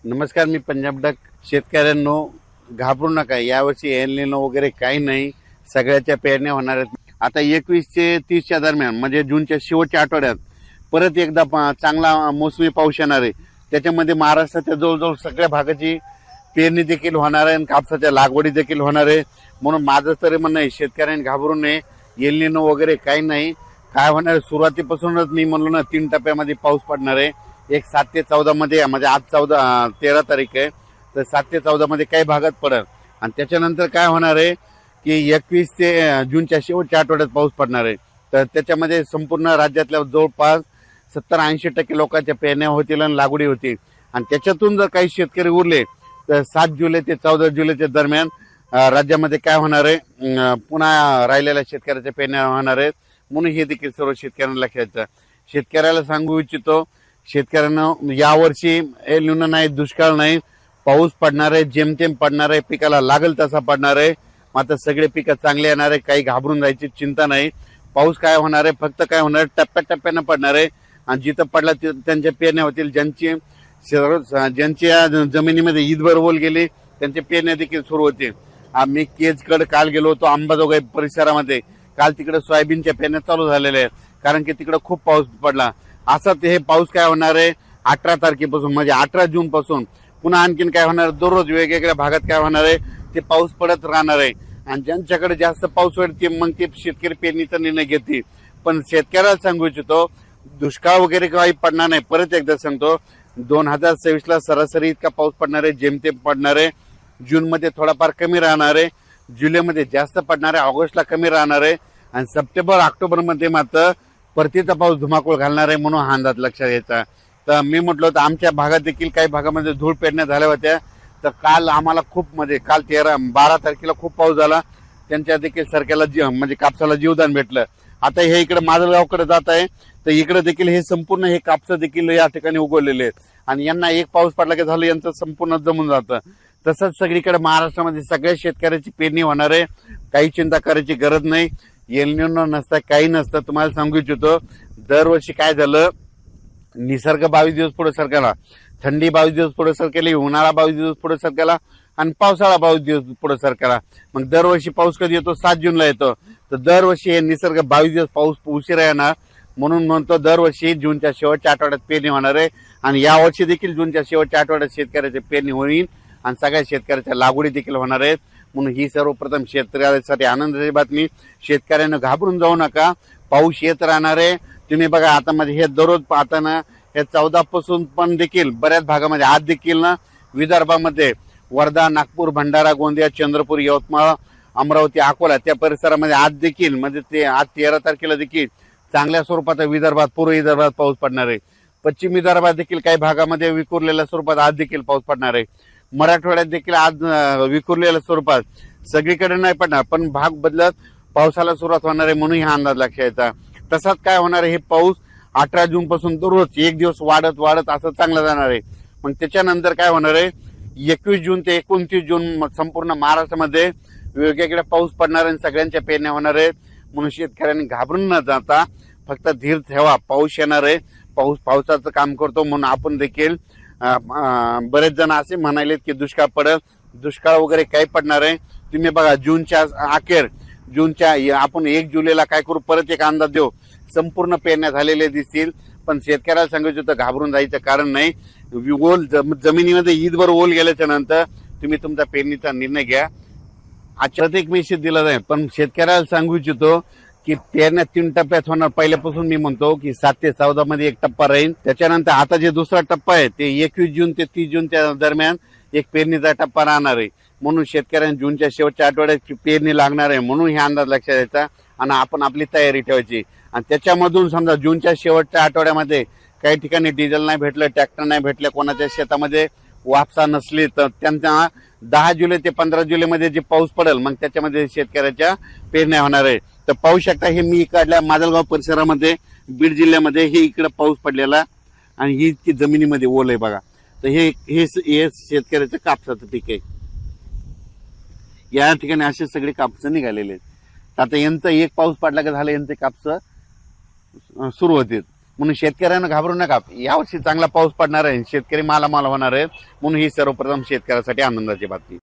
नमस्कार, मी पंजाब डक. शेतकऱ्यांनो, घाबरू नका. यावर्षी एल निनो वगैरे काही नाही. सगळ्याच्या पेरण्या होणार आहेत. आता 21 ते 30च्या दरम्यान म्हणजे जूनच्या शेवटच्या आठवड्यात परत एकदा चांगला मोसमी पाऊस येणार आहे. त्याच्यामध्ये महाराष्ट्राच्या जवळजवळ सगळ्या भागाची पेरणी देखील होणार आहे आणि कापसाच्या लागवडी देखील होणार आहे. म्हणून माझं तरी म्हणणं आहे, शेतकऱ्यांनी घाबरू नये. एल निनो वगैरे काही नाही. काय होणार, सुरुवातीपासूनच मी म्हणलो ना, 3 टप्प्यामध्ये पाऊस पडणार आहे. एक 7 ते 14 मध्ये, म्हणजे आज 13 तारीख आहे, तर 7 ते 14 मध्ये काही भागात पडेल. आणि त्याच्यानंतर काय होणार आहे की 21 ते जूनच्या शेवटच्या आठवड्यात पाऊस पडणार आहे. तर त्याच्यामध्ये संपूर्ण राज्यातल्या जवळपास 70-80% लोकांच्या पेरण्या होतील आणि लागवडी होतील. आणि त्याच्यातून जर काही शेतकरी उरले तर 7 जुलै ते 14 जुलैच्या दरम्यान राज्यामध्ये काय होणार आहे, पुन्हा राहिलेल्या शेतकऱ्याच्या पेरण्या होणार आहेत. म्हणून हे देखील सर्व शेतकऱ्यांना लक्षात घ्यायचं. शेतकऱ्याला सांगू इच्छितो, शेतकऱ्यांना यावर्षी एल निनो नाही, दुष्काळ नाही, पाऊस पडणार आहे, जेमतेम पडणार आहे, पिकाला लागल तसा पडणार आहे. मात्र सगळे पिकं चांगले येणार आहे. काही घाबरून जायची चिंता नाही. पाऊस काय होणार आहे, फक्त काय होणार, टप्प्याटप्प्यानं पडणार आहे. आणि जिथं पडला त्यांच्या पेरण्या होतील. ज्यांच्या जमिनीमध्ये ईदभर ओल गेली त्यांच्या पेरण्या देखील सुरू होतील. आम्ही केजकडे काल गेलो होतो, अंबाजोगाई परिसरामध्ये. काल तिकडे सोयाबीनच्या पेरण्या चालू झालेल्या आहेत, कारण की तिकडे खूप पाऊस पडला. असं हे पाऊस काय होणार आहे 18 तारखेपासून, म्हणजे 18 जून पासून पुन्हा आणखीन काय होणार, दररोज वेगवेगळ्या भागात काय होणार आहे, ते पाऊस पडत राहणार आहे. आणि ज्यांच्याकडे जास्त पाऊस होईल ते मग ते शेतकरी पेरणीचा निर्णय घेतील. पण शेतकऱ्याला सांगू इच्छितो, दुष्काळ वगैरे काही पडणार नाही. परत एकदा सांगतो, 2026ला सरासरी इतका पाऊस पडणार आहे, जेमतेम पडणार आहे. जूनमध्ये थोडाफार कमी राहणार आहे, जुलैमध्ये जास्त पडणार आहे, ऑगस्टला कमी राहणार आहे. आणि सप्टेंबर ऑक्टोबरमध्ये मात्र परतीचा पाऊस धुमाकूळ घालणार आहे. म्हणून हा अंदाज लक्षात घ्यायचा. तर मी म्हटलं होतं, आमच्या भागात देखील काही भागामध्ये धूळ पेरण्या झाल्या होत्या. तर काल आम्हाला खूप, म्हणजे काल 12 तारखेला खूप पाऊस झाला. त्यांच्या देखील सरक्याला म्हणजे कापसाला जीवदान भेटलं. आता हे इकडे माजलगावकडे जात आहे, तर इकडे देखील हे संपूर्ण हे कापस देखील या ठिकाणी उगवलेले आहेत. आणि यांना एक पाऊस पडला की झालं, यांचं संपूर्ण जमून जातं. तसंच सगळीकडे महाराष्ट्रामध्ये सगळ्या शेतकऱ्याची पेरणी होणार आहे. काही चिंता करायची गरज नाही. एल निनो नसता, काही नसतं. तुम्हाला सांगू इच्छितो, दरवर्षी काय झालं, निसर्ग 22 दिवस पुढे सरकला, थंडी 22 दिवस पुढे सरकेली, उन्हाळा 22 दिवस पुढे सरकेला आणि पावसाळा 22 दिवस पुढे सरकेला. मग दरवर्षी पाऊस कधी येतो, 7 जूनला येतो. तर दरवर्षी हे निसर्ग 22 दिवस पाऊस उशिरा येणार. म्हणून म्हणतो, दरवर्षी जूनच्या शेवटच्या आठवड्यात पेरणी होणार आहे. आणि यावर्षी देखील जूनच्या शेवटच्या आठवड्यात शेतकऱ्याची पेरणी होईल आणि सगळ्या शेतकऱ्याच्या लागवडी देखील होणार आहेत. म्हणून ही सर्वप्रथम शेतकऱ्यासाठी आनंदाची बातमी. शेतकऱ्यांना घाबरून जाऊ नका, पाऊस येत राहणार आहे. तुम्ही बघा, आता म्हणजे हे दररोज पाहताना हे 14 पासून पण देखील बऱ्याच भागामध्ये, आज देखील ना विदर्भामध्ये वर्धा, नागपूर, भंडारा, गोंदिया, चंद्रपूर, यवतमाळ, अमरावती, अकोला त्या परिसरामध्ये आज देखील, म्हणजे ते आज 13 तारखेला देखील चांगल्या स्वरूपात विदर्भात, पूर्व विदर्भात पाऊस पडणार आहे. पश्चिम विदर्भात देखील काही भागामध्ये विखुरलेल्या स्वरूपात आज देखील पाऊस पडणार आहे. मराठवाड्यात देखील आज विखुरलेल्या स्वरूपात, सगळीकडे नाही पडणार, पण भाग बदलत पावसाला सुरुवात होणार आहे. म्हणून हा अंदाज लक्षात घ्यायचा. तसाच काय होणार आहे, हे पाऊस 18 जून पासून दररोज एक दिवस वाढत वाढत असं चांगलं जाणार आहे. मग त्याच्यानंतर काय होणार आहे, 21 जून ते 29 जून संपूर्ण महाराष्ट्रामध्ये वेगवेगळ्या पाऊस पडणार आहे, सगळ्यांच्या पेरण्या होणार आहेत. म्हणून शेतकऱ्यांनी घाबरून न जाता फक्त धीर ठेवा. पाऊस येणार आहे, पाऊस पावसाचं काम करतो. म्हणून आपण देखील, बरेच जण असे म्हणालेत की दुष्काळ पडेल, दुष्काळ वगैरे काही पडणार आहे. तुम्ही बघा, जूनच्या अखेर, आपण 1 जुलैला काय करू, परत एक अंदाज देऊ, संपूर्ण पेरण्या झालेले दिसतील. पण शेतकऱ्याला सांगायचं होतं, घाबरून जायचं कारण नाही. ओल जमिनीमध्ये ईदभर ओल गेल्याच्या नंतर तुम्ही तुमचा पेरणीचा निर्णय घ्या. आजच्यात एक मेसेज दिला जाईल, पण शेतकऱ्याला सांगू इच्छितो की पेरण्या 3 टप्प्यात होणार. पहिल्यापासून मी म्हणतो की 7 ते 14 मध्ये एक टप्पा राहील. त्याच्यानंतर आता जे दुसरा टप्पा आहे ते 21 जून ते 30 जूनच्या दरम्यान एक पेरणीचा टप्पा राहणार आहे. म्हणून शेतकऱ्यांना जूनच्या शेवटच्या आठवड्यात पेरणी लागणार आहे. म्हणून हे अंदाज लक्षात द्यायचा आणि आपण आपली तयारी ठेवायची. आणि त्याच्यामधून समजा जूनच्या शेवटच्या आठवड्यामध्ये काही ठिकाणी डिझेल नाही भेटलं, ट्रॅक्टर नाही भेटले, कोणाच्या शेतामध्ये वापसा नसली, तर त्यांना 10 जुलै ते 15 जुलैमध्ये जे पाऊस पडेल, मग त्याच्यामध्ये शेतकऱ्याच्या पेरण्या होणार आहे. तर पाहू शकता, हे मी इकडल्या माजलगाव परिसरामध्ये, बीड जिल्ह्यामध्ये हे इकडे पाऊस पडलेला आणि ही इतकी जमिनीमध्ये ओल आहे बघा. तर हे शेतकऱ्याचं कापसाचं पीक आहे. या ठिकाणी असे सगळे कापस निघालेले आहेत. आता यांचा एक पाऊस पडला का झालं, यांचे कापस सुरू होते. म्हणून शेतकऱ्यांना घाबरू नका. यावर्षी चांगला पाऊस पडणार आहे, शेतकरी मालामाल होणार आहे, म्हणून ही सर्वप्रथम शेतकऱ्यासाठी आनंदाची बातमी.